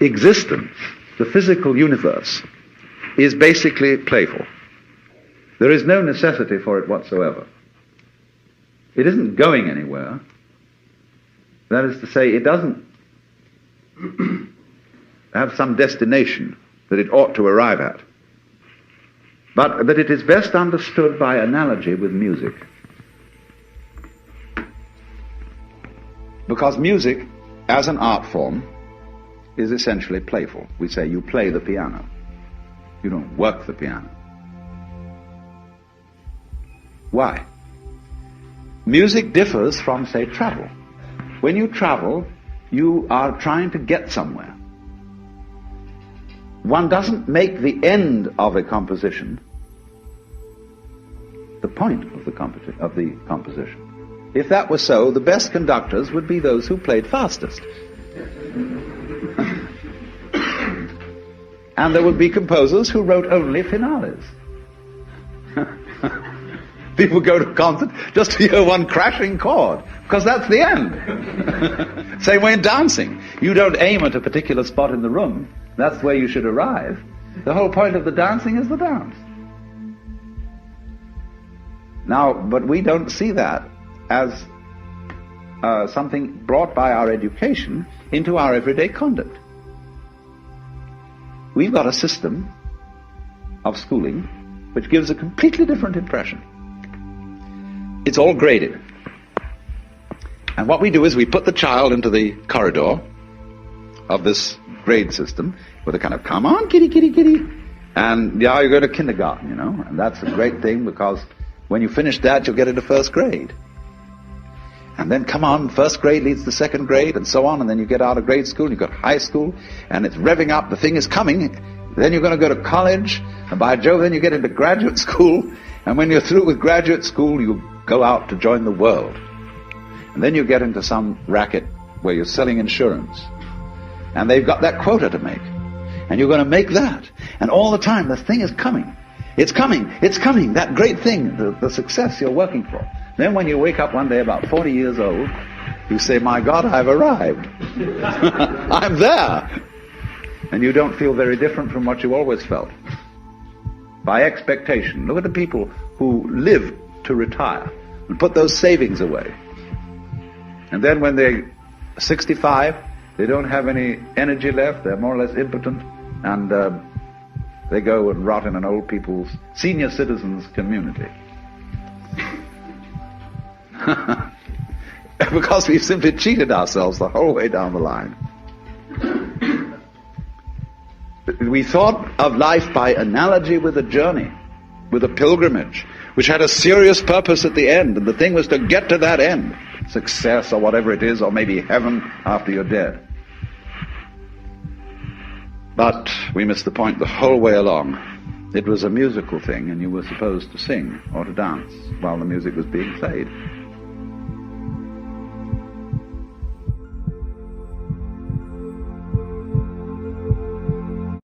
existence, the physical universe, is basically playful. There is no necessity for it whatsoever. It isn't going anywhere. That is to say, it doesn't have some destination that it ought to arrive at, but that it is best understood by analogy with music. Because music, as an art form, is essentially playful. We say you play the piano. You don't work the piano. Why? Music differs from, say, travel. When you travel, you are trying to get somewhere. One doesn't make the end of a composition the point of the composition. If that were so, the best conductors would be those who played fastest. And there would be composers who wrote only finales. People go to a concert just to hear one crashing chord, because that's the end. Same way in dancing. You don't aim at a particular spot in the room. That's where you should arrive. The whole point of the dancing is the dance. Now, but we don't see that as something brought by our education into our everyday conduct. We've got a system of schooling which gives a completely different impression. It's all graded. And what we do is we put the child into the corridor of this grade system with a kind of, come on, kitty, kitty, kitty. And yeah, you go to kindergarten, you know, and that's a great thing, because when you finish that, you'll get into first grade. And then, come on, first grade leads to second grade, and so on, and then you get out of grade school, and you've got high school, and it's revving up, the thing is coming. Then you're going to go to college, and by Jove, then you get into graduate school, and when you're through with graduate school, you go out to join the world. And then you get into some racket where you're selling insurance, and they've got that quota to make, and you're going to make that. And all the time, the thing is coming. It's coming, it's coming, that great thing, the success you're working for. Then when you wake up one day about 40 years old, you say, my God, I've arrived. I'm there. And you don't feel very different from what you always felt. By expectation. Look at the people who live to retire and put those savings away. And then when they're 65, they don't have any energy left, they're more or less impotent, and they go and rot in an old people's, senior citizens community. Because we've simply cheated ourselves the whole way down the line. We thought of life by analogy with a journey, with a pilgrimage, which had a serious purpose at the end, and the thing was to get to that end, success or whatever it is, or maybe heaven after you're dead. But we missed the point the whole way along. It was a musical thing, and you were supposed to sing or to dance while the music was being played.